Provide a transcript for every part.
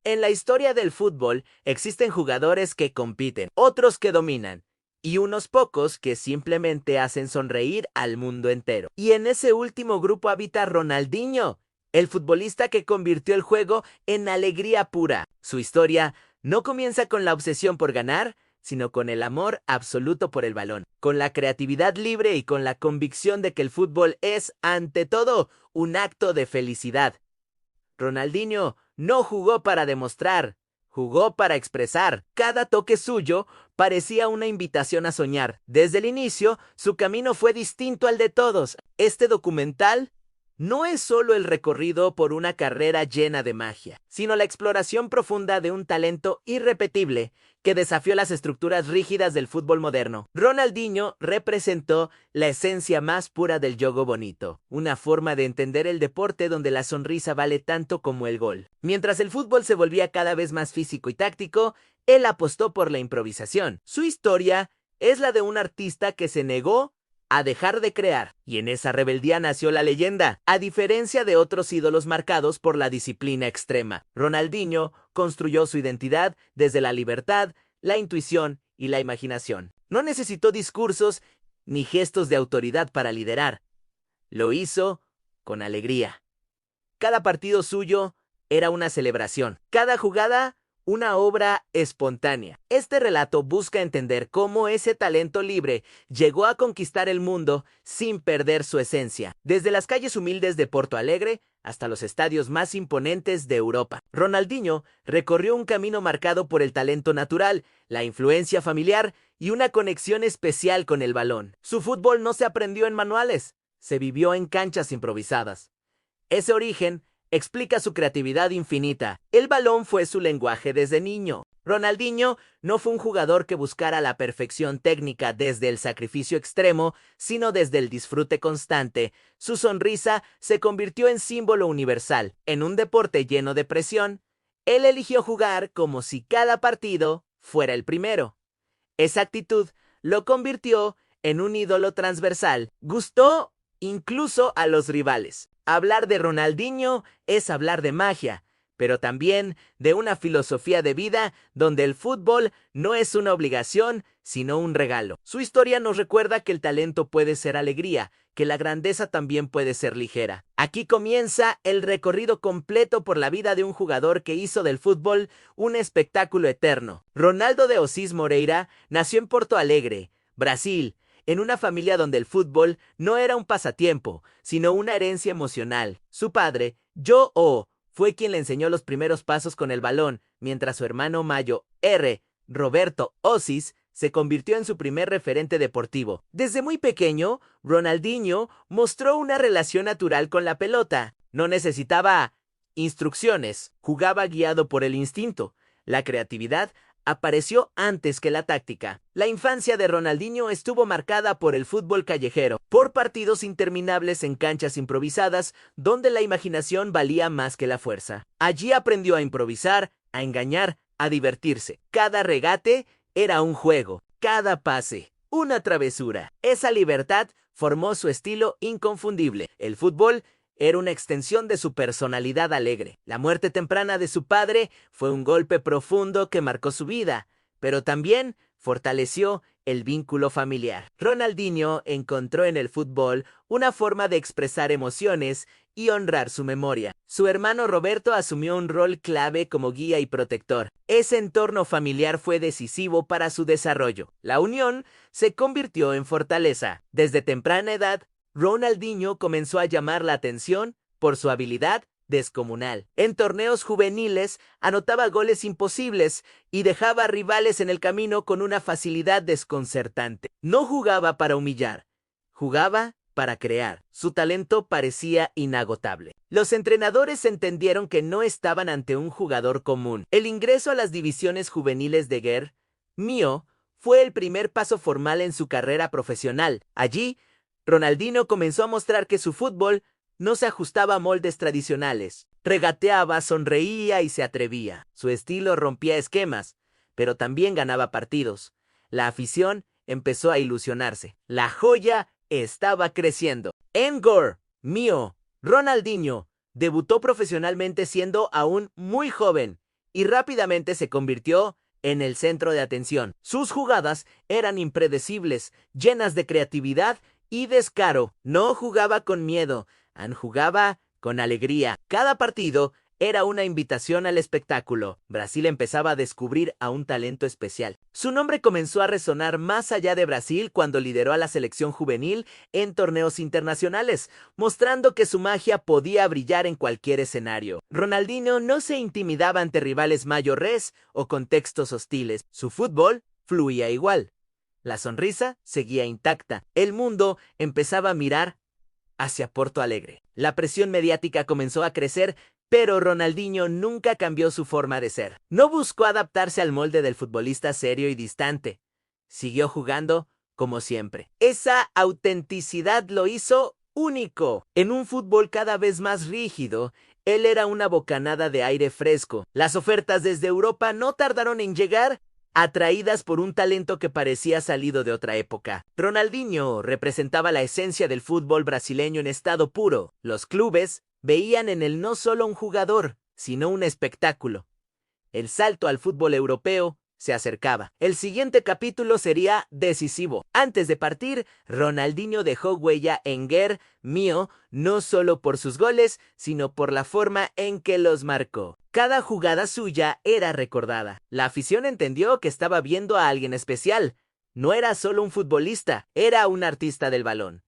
En la historia del fútbol existen jugadores que compiten, otros que dominan, y unos pocos que simplemente hacen sonreír al mundo entero. Y en ese último grupo habita Ronaldinho, el futbolista que convirtió el juego en alegría pura. Su historia no comienza con la obsesión por ganar, sino con el amor absoluto por el balón, con la creatividad libre y con la convicción de que el fútbol es, ante todo, un acto de felicidad. Ronaldinho no jugó para demostrar, jugó para expresar. Cada toque suyo parecía una invitación a soñar. Desde el inicio, su camino fue distinto al de todos. Este documental no es solo el recorrido por una carrera llena de magia, sino la exploración profunda de un talento irrepetible que desafió las estructuras rígidas del fútbol moderno. Ronaldinho representó la esencia más pura del juego bonito, una forma de entender el deporte donde la sonrisa vale tanto como el gol. Mientras el fútbol se volvía cada vez más físico y táctico, él apostó por la improvisación. Su historia es la de un artista que se negó a dejar de crear, y en esa rebeldía nació la leyenda. A diferencia de otros ídolos marcados por la disciplina extrema, Ronaldinho construyó su identidad desde la libertad, la intuición y la imaginación. No necesitó discursos ni gestos de autoridad para liderar. Lo hizo con alegría. Cada partido suyo era una celebración, cada jugada una obra espontánea. Este relato busca entender cómo ese talento libre llegó a conquistar el mundo sin perder su esencia, desde las calles humildes de Porto Alegre hasta los estadios más imponentes de Europa. Ronaldinho recorrió un camino marcado por el talento natural, la influencia familiar y una conexión especial con el balón. Su fútbol no se aprendió en manuales, se vivió en canchas improvisadas. Ese origen explica su creatividad infinita. El balón fue su lenguaje desde niño. Ronaldinho no fue un jugador que buscara la perfección técnica desde el sacrificio extremo, sino desde el disfrute constante. Su sonrisa se convirtió en símbolo universal. En un deporte lleno de presión, él eligió jugar como si cada partido fuera el primero. Esa actitud lo convirtió en un ídolo transversal. Gustó incluso a los rivales. Hablar de Ronaldinho es hablar de magia, pero también de una filosofía de vida donde el fútbol no es una obligación, sino un regalo. Su historia nos recuerda que el talento puede ser alegría, que la grandeza también puede ser ligera. Aquí comienza el recorrido completo por la vida de un jugador que hizo del fútbol un espectáculo eterno. Ronaldo de Ossis Moreira nació en Porto Alegre, Brasil, en una familia donde el fútbol no era un pasatiempo, sino una herencia emocional. Su padre, Joe, fue quien le enseñó los primeros pasos con el balón, mientras su hermano mayo, Roberto Ossis, se convirtió en su primer referente deportivo. Desde muy pequeño, Ronaldinho mostró una relación natural con la pelota. No necesitaba instrucciones, jugaba guiado por el instinto. La creatividad apareció antes que la táctica. La infancia de Ronaldinho estuvo marcada por el fútbol callejero, por partidos interminables en canchas improvisadas, donde la imaginación valía más que la fuerza. Allí aprendió a improvisar, a engañar, a divertirse. Cada regate era un juego, cada pase, una travesura. Esa libertad formó su estilo inconfundible. El fútbol era una extensión de su personalidad alegre. La muerte temprana de su padre fue un golpe profundo que marcó su vida, pero también fortaleció el vínculo familiar. Ronaldinho encontró en el fútbol una forma de expresar emociones y honrar su memoria. Su hermano Roberto asumió un rol clave como guía y protector. Ese entorno familiar fue decisivo para su desarrollo. La unión se convirtió en fortaleza. Desde temprana edad, Ronaldinho comenzó a llamar la atención por su habilidad descomunal. En torneos juveniles anotaba goles imposibles y dejaba rivales en el camino con una facilidad desconcertante. No jugaba para humillar, jugaba para crear. Su talento parecía inagotable. Los entrenadores entendieron que no estaban ante un jugador común. El ingreso a las divisiones juveniles de Guer Mio fue el primer paso formal en su carrera profesional. Allí, Ronaldinho comenzó a mostrar que su fútbol no se ajustaba a moldes tradicionales. Regateaba, sonreía y se atrevía. Su estilo rompía esquemas, pero también ganaba partidos. La afición empezó a ilusionarse. La joya estaba creciendo. En Guer Mio, Ronaldinho debutó profesionalmente siendo aún muy joven y rápidamente se convirtió en el centro de atención. Sus jugadas eran impredecibles, llenas de creatividad y descaro. No jugaba con miedo, jugaba con alegría. Cada partido era una invitación al espectáculo. Brasil empezaba a descubrir a un talento especial. Su nombre comenzó a resonar más allá de Brasil cuando lideró a la selección juvenil en torneos internacionales, mostrando que su magia podía brillar en cualquier escenario. Ronaldinho no se intimidaba ante rivales mayores o contextos hostiles. Su fútbol fluía igual. La sonrisa seguía intacta. El mundo empezaba a mirar hacia Porto Alegre. La presión mediática comenzó a crecer, pero Ronaldinho nunca cambió su forma de ser. No buscó adaptarse al molde del futbolista serio y distante. Siguió jugando como siempre. Esa autenticidad lo hizo único. En un fútbol cada vez más rígido, él era una bocanada de aire fresco. Las ofertas desde Europa no tardaron en llegar, atraídas por un talento que parecía salido de otra época. Ronaldinho representaba la esencia del fútbol brasileño en estado puro. Los clubes veían en él no solo un jugador, sino un espectáculo. El salto al fútbol europeo se acercaba. El siguiente capítulo sería decisivo. Antes de partir, Ronaldinho dejó huella en Guer Mío, no solo por sus goles, sino por la forma en que los marcó. Cada jugada suya era recordada. La afición entendió que estaba viendo a alguien especial. No era solo un futbolista, era un artista del balón.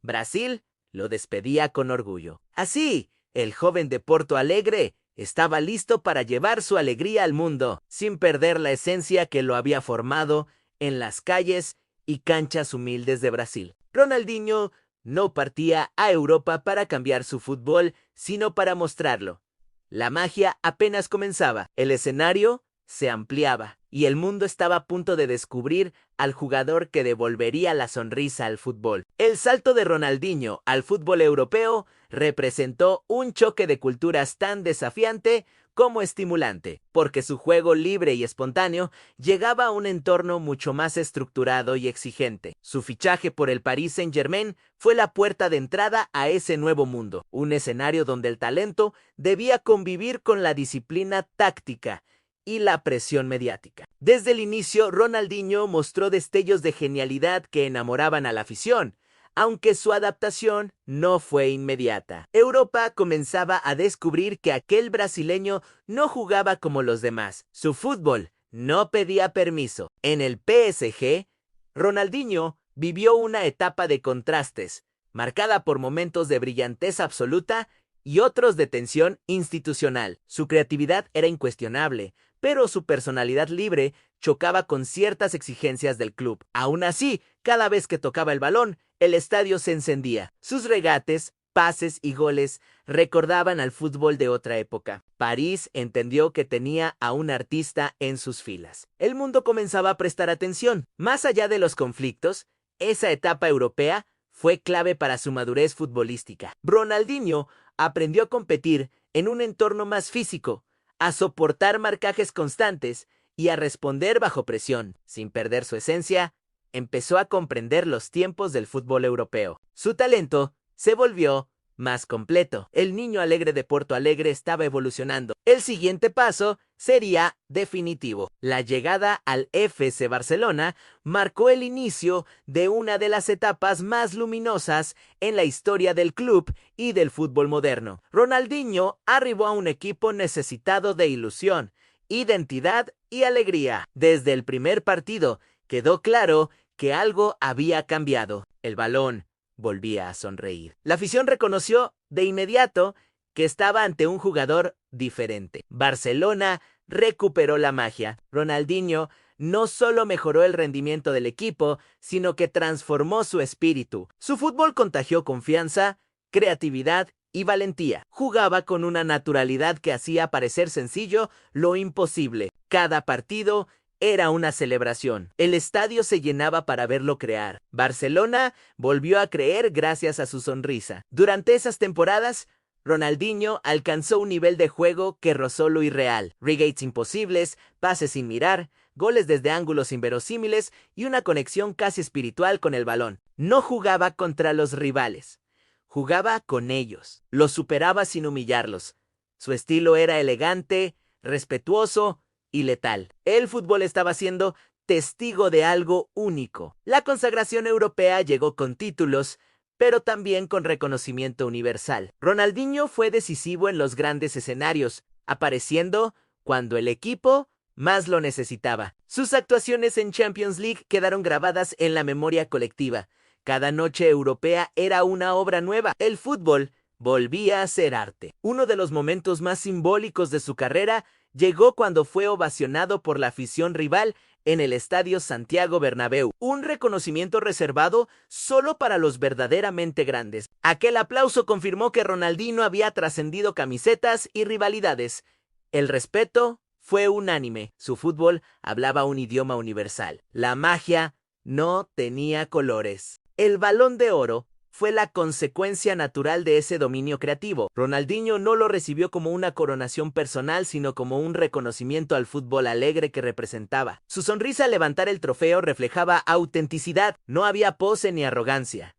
Brasil lo despedía con orgullo. Así, el joven de Porto Alegre estaba listo para llevar su alegría al mundo, sin perder la esencia que lo había formado en las calles y canchas humildes de Brasil. Ronaldinho no partía a Europa para cambiar su fútbol, sino para mostrarlo. La magia apenas comenzaba, el escenario se ampliaba y el mundo estaba a punto de descubrir al jugador que devolvería la sonrisa al fútbol. El salto de Ronaldinho al fútbol europeo representó un choque de culturas tan desafiante como estimulante, porque su juego libre y espontáneo llegaba a un entorno mucho más estructurado y exigente. Su fichaje por el Paris Saint-Germain fue la puerta de entrada a ese nuevo mundo, un escenario donde el talento debía convivir con la disciplina táctica y la presión mediática. Desde el inicio, Ronaldinho mostró destellos de genialidad que enamoraban a la afición, aunque su adaptación no fue inmediata. Europa comenzaba a descubrir que aquel brasileño no jugaba como los demás. Su fútbol no pedía permiso. En el PSG, Ronaldinho vivió una etapa de contrastes, marcada por momentos de brillantez absoluta y otros de tensión institucional. Su creatividad era incuestionable, pero su personalidad libre chocaba con ciertas exigencias del club. Aún así, cada vez que tocaba el balón, el estadio se encendía. Sus regates, pases y goles recordaban al fútbol de otra época. París entendió que tenía a un artista en sus filas. El mundo comenzaba a prestar atención. Más allá de los conflictos, esa etapa europea fue clave para su madurez futbolística. Ronaldinho aprendió a competir en un entorno más físico, a soportar marcajes constantes y a responder bajo presión. Sin perder su esencia, empezó a comprender los tiempos del fútbol europeo. Su talento se volvió más completo. El niño alegre de Porto Alegre estaba evolucionando. El siguiente paso sería definitivo. La llegada al FC Barcelona marcó el inicio de una de las etapas más luminosas en la historia del club y del fútbol moderno. Ronaldinho arribó a un equipo necesitado de ilusión, identidad y alegría. Desde el primer partido quedó claro que algo había cambiado. El balón volvía a sonreír. La afición reconoció de inmediato que estaba ante un jugador diferente. Barcelona recuperó la magia. Ronaldinho no solo mejoró el rendimiento del equipo, sino que transformó su espíritu. Su fútbol contagió confianza, creatividad y valentía. Jugaba con una naturalidad que hacía parecer sencillo lo imposible. Cada partido era una celebración. El estadio se llenaba para verlo crear. Barcelona volvió a creer gracias a su sonrisa. Durante esas temporadas, Ronaldinho alcanzó un nivel de juego que rozó lo irreal. Regates imposibles, pases sin mirar, goles desde ángulos inverosímiles y una conexión casi espiritual con el balón. No jugaba contra los rivales. Jugaba con ellos. Los superaba sin humillarlos. Su estilo era elegante, respetuoso y letal. El fútbol estaba siendo testigo de algo único. La consagración europea llegó con títulos, pero también con reconocimiento universal. Ronaldinho fue decisivo en los grandes escenarios, apareciendo cuando el equipo más lo necesitaba. Sus actuaciones en Champions League quedaron grabadas en la memoria colectiva. Cada noche europea era una obra nueva. El fútbol volvía a ser arte. Uno de los momentos más simbólicos de su carrera llegó cuando fue ovacionado por la afición rival en el Estadio Santiago Bernabéu, un reconocimiento reservado solo para los verdaderamente grandes. Aquel aplauso confirmó que Ronaldinho había trascendido camisetas y rivalidades. El respeto fue unánime. Su fútbol hablaba un idioma universal. La magia no tenía colores. El Balón de Oro fue la consecuencia natural de ese dominio creativo. Ronaldinho no lo recibió como una coronación personal, sino como un reconocimiento al fútbol alegre que representaba. Su sonrisa al levantar el trofeo reflejaba autenticidad. No había pose ni arrogancia,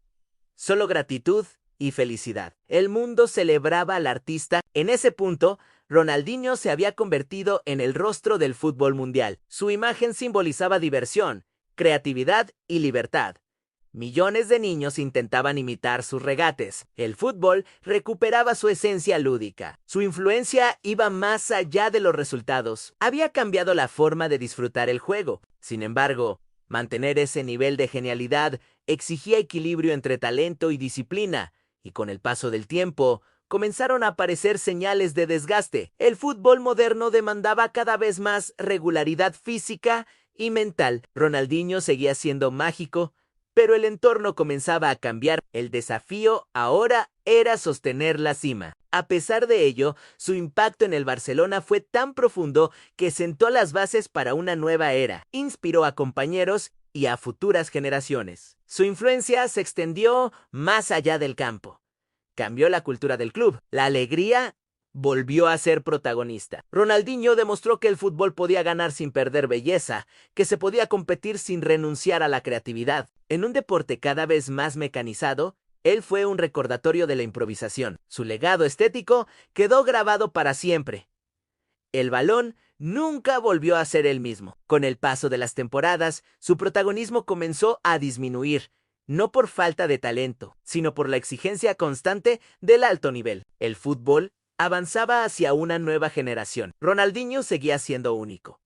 solo gratitud y felicidad. El mundo celebraba al artista. En ese punto, Ronaldinho se había convertido en el rostro del fútbol mundial. Su imagen simbolizaba diversión, creatividad y libertad. Millones de niños intentaban imitar sus regates. El fútbol recuperaba su esencia lúdica. Su influencia iba más allá de los resultados. Había cambiado la forma de disfrutar el juego. Sin embargo, mantener ese nivel de genialidad exigía equilibrio entre talento y disciplina, y con el paso del tiempo, comenzaron a aparecer señales de desgaste. El fútbol moderno demandaba cada vez más regularidad física y mental. Ronaldinho seguía siendo mágico, pero el entorno comenzaba a cambiar. El desafío ahora era sostener la cima. A pesar de ello, su impacto en el Barcelona fue tan profundo que sentó las bases para una nueva era. Inspiró a compañeros y a futuras generaciones. Su influencia se extendió más allá del campo. Cambió la cultura del club. La alegría volvió a ser protagonista. Ronaldinho demostró que el fútbol podía ganar sin perder belleza, que se podía competir sin renunciar a la creatividad. En un deporte cada vez más mecanizado, él fue un recordatorio de la improvisación. Su legado estético quedó grabado para siempre. El balón nunca volvió a ser el mismo. Con el paso de las temporadas, su protagonismo comenzó a disminuir, no por falta de talento, sino por la exigencia constante del alto nivel. El fútbol avanzaba hacia una nueva generación. Ronaldinho seguía siendo único.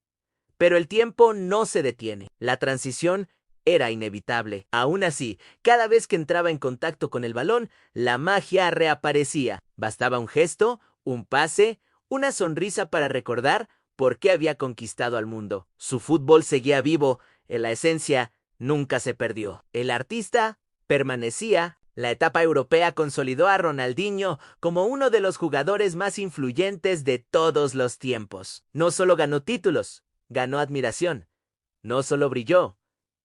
Pero el tiempo no se detiene. La transición era inevitable. Aún así, cada vez que entraba en contacto con el balón, la magia reaparecía. Bastaba un gesto, un pase, una sonrisa para recordar por qué había conquistado al mundo. Su fútbol seguía vivo, la esencia nunca se perdió. El artista permanecía. La etapa europea consolidó a Ronaldinho como uno de los jugadores más influyentes de todos los tiempos. No solo ganó títulos, ganó admiración. No solo brilló,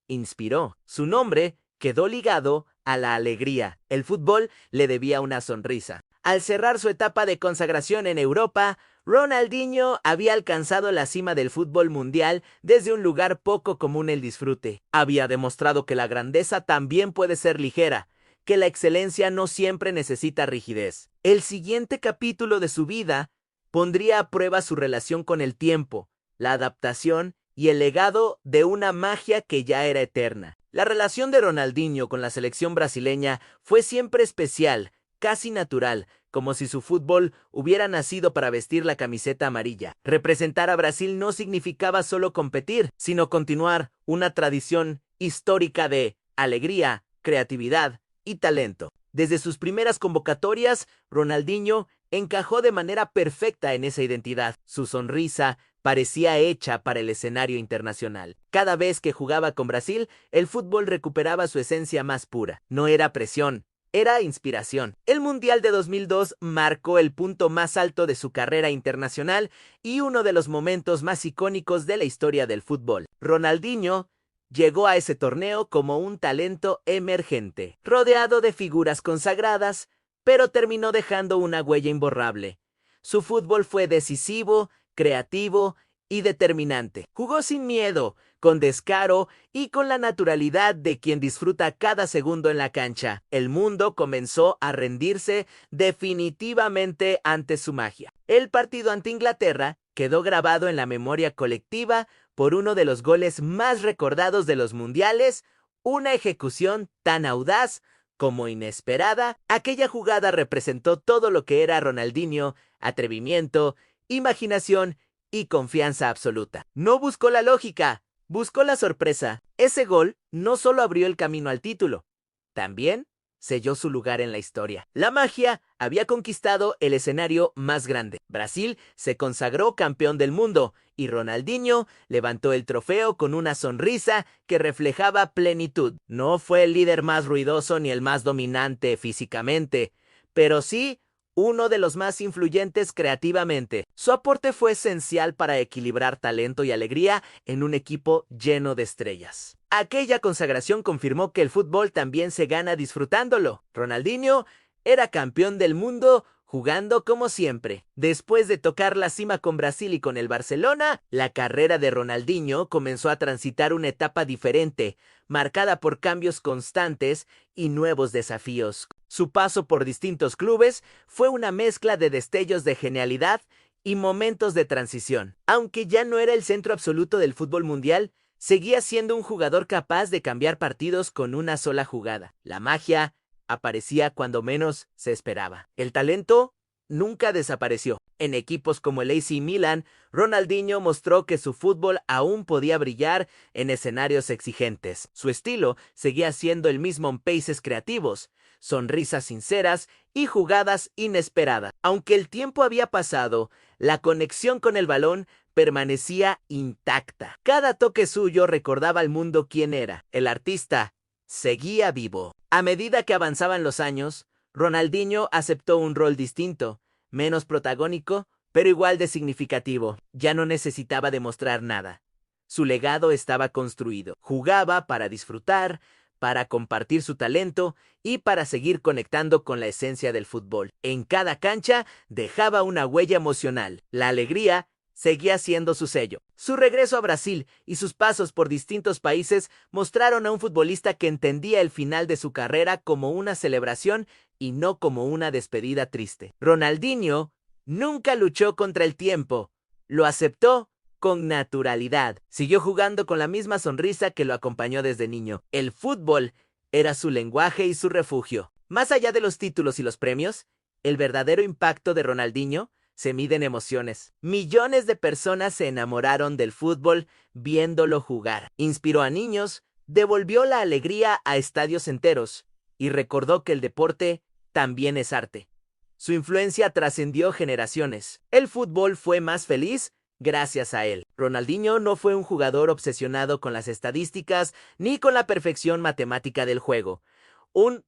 inspiró. Su nombre quedó ligado a la alegría. El fútbol le debía una sonrisa. Al cerrar su etapa de consagración en Europa, Ronaldinho había alcanzado la cima del fútbol mundial desde un lugar poco común el disfrute. Había demostrado que la grandeza también puede ser ligera, que la excelencia no siempre necesita rigidez. El siguiente capítulo de su vida pondría a prueba su relación con el tiempo, la adaptación y el legado de una magia que ya era eterna. La relación de Ronaldinho con la selección brasileña fue siempre especial, casi natural, como si su fútbol hubiera nacido para vestir la camiseta amarilla. Representar a Brasil no significaba solo competir, sino continuar una tradición histórica de alegría, creatividad y talento. Desde sus primeras convocatorias, Ronaldinho encajó de manera perfecta en esa identidad. Su sonrisa parecía hecha para el escenario internacional. Cada vez que jugaba con Brasil, el fútbol recuperaba su esencia más pura. No era presión, era inspiración. El Mundial de 2002 marcó el punto más alto de su carrera internacional y uno de los momentos más icónicos de la historia del fútbol. Ronaldinho llegó a ese torneo como un talento emergente, rodeado de figuras consagradas, pero terminó dejando una huella imborrable. Su fútbol fue decisivo, creativo y determinante. Jugó sin miedo, con descaro y con la naturalidad de quien disfruta cada segundo en la cancha. El mundo comenzó a rendirse definitivamente ante su magia. El partido ante Inglaterra quedó grabado en la memoria colectiva por uno de los goles más recordados de los mundiales, una ejecución tan audaz como inesperada. Aquella jugada representó todo lo que era Ronaldinho: atrevimiento, imaginación y confianza absoluta. No buscó la lógica, buscó la sorpresa. Ese gol no solo abrió el camino al título, también selló su lugar en la historia. La magia había conquistado el escenario más grande. Brasil se consagró campeón del mundo y Ronaldinho levantó el trofeo con una sonrisa que reflejaba plenitud. No fue el líder más ruidoso ni el más dominante físicamente, pero sí uno de los más influyentes creativamente. Su aporte fue esencial para equilibrar talento y alegría en un equipo lleno de estrellas. Aquella consagración confirmó que el fútbol también se gana disfrutándolo. Ronaldinho era campeón del mundo jugando como siempre. Después de tocar la cima con Brasil y con el Barcelona, la carrera de Ronaldinho comenzó a transitar una etapa diferente, marcada por cambios constantes y nuevos desafíos. Su paso por distintos clubes fue una mezcla de destellos de genialidad y momentos de transición. Aunque ya no era el centro absoluto del fútbol mundial, seguía siendo un jugador capaz de cambiar partidos con una sola jugada. La magia aparecía cuando menos se esperaba. El talento nunca desapareció. En equipos como el AC Milan, Ronaldinho mostró que su fútbol aún podía brillar en escenarios exigentes. Su estilo seguía siendo el mismo en paces creativos, sonrisas sinceras y jugadas inesperadas. Aunque el tiempo había pasado, la conexión con el balón permanecía intacta. Cada toque suyo recordaba al mundo quién era. El artista seguía vivo. A medida que avanzaban los años, Ronaldinho aceptó un rol distinto, menos protagónico, pero igual de significativo. Ya no necesitaba demostrar nada. Su legado estaba construido. Jugaba para disfrutar, para compartir su talento y para seguir conectando con la esencia del fútbol. En cada cancha dejaba una huella emocional. La alegría seguía siendo su sello. Su regreso a Brasil y sus pasos por distintos países mostraron a un futbolista que entendía el final de su carrera como una celebración y no como una despedida triste. Ronaldinho nunca luchó contra el tiempo, lo aceptó con naturalidad. Siguió jugando con la misma sonrisa que lo acompañó desde niño. El fútbol era su lenguaje y su refugio. Más allá de los títulos y los premios, el verdadero impacto de Ronaldinho se mide en emociones. Millones de personas se enamoraron del fútbol viéndolo jugar. Inspiró a niños, devolvió la alegría a estadios enteros y recordó que el deporte también es arte. Su influencia trascendió generaciones. El fútbol fue más feliz gracias a él. Ronaldinho no fue un jugador obsesionado con las estadísticas ni con la perfección matemática del juego.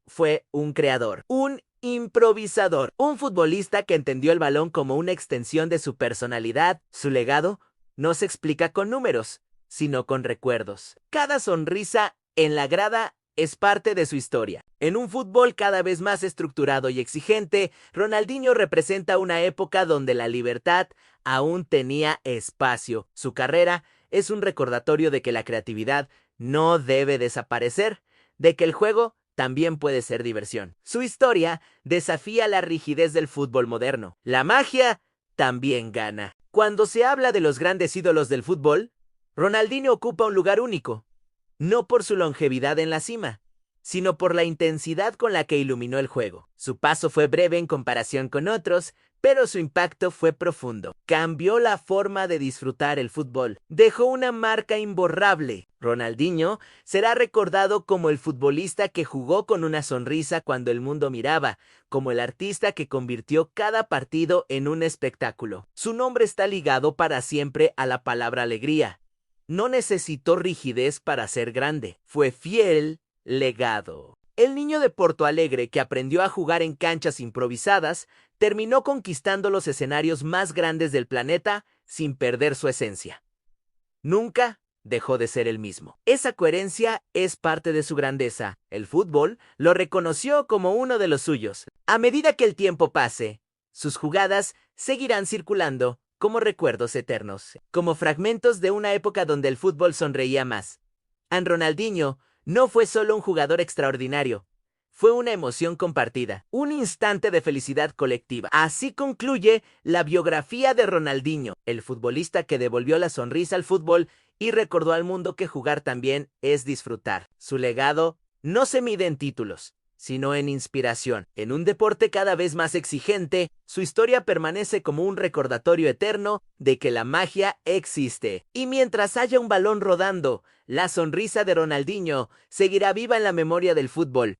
Fue un creador, un improvisador, un futbolista que entendió el balón como una extensión de su personalidad. Su legado no se explica con números, sino con recuerdos. Cada sonrisa en la grada es parte de su historia. En un fútbol cada vez más estructurado y exigente, Ronaldinho representa una época donde la libertad aún tenía espacio. Su carrera es un recordatorio de que la creatividad no debe desaparecer, de que el juego también puede ser diversión. Su historia desafía la rigidez del fútbol moderno. La magia también gana. Cuando se habla de los grandes ídolos del fútbol, Ronaldinho ocupa un lugar único. No por su longevidad en la cima, sino por la intensidad con la que iluminó el juego. Su paso fue breve en comparación con otros, pero su impacto fue profundo. Cambió la forma de disfrutar el fútbol. Dejó una marca imborrable. Ronaldinho será recordado como el futbolista que jugó con una sonrisa cuando el mundo miraba, como el artista que convirtió cada partido en un espectáculo. Su nombre está ligado para siempre a la palabra alegría. No necesitó rigidez para ser grande. Fue fiel legado. El niño de Porto Alegre que aprendió a jugar en canchas improvisadas terminó conquistando los escenarios más grandes del planeta sin perder su esencia. Nunca dejó de ser el mismo. Esa coherencia es parte de su grandeza. El fútbol lo reconoció como uno de los suyos. A medida que el tiempo pase, sus jugadas seguirán circulando como recuerdos eternos, como fragmentos de una época donde el fútbol sonreía más. Ronaldinho no fue solo un jugador extraordinario, fue una emoción compartida, un instante de felicidad colectiva. Así concluye la biografía de Ronaldinho, el futbolista que devolvió la sonrisa al fútbol y recordó al mundo que jugar también es disfrutar. Su legado no se mide en títulos, sino en inspiración. En un deporte cada vez más exigente, su historia permanece como un recordatorio eterno de que la magia existe. Y mientras haya un balón rodando, la sonrisa de Ronaldinho seguirá viva en la memoria del fútbol,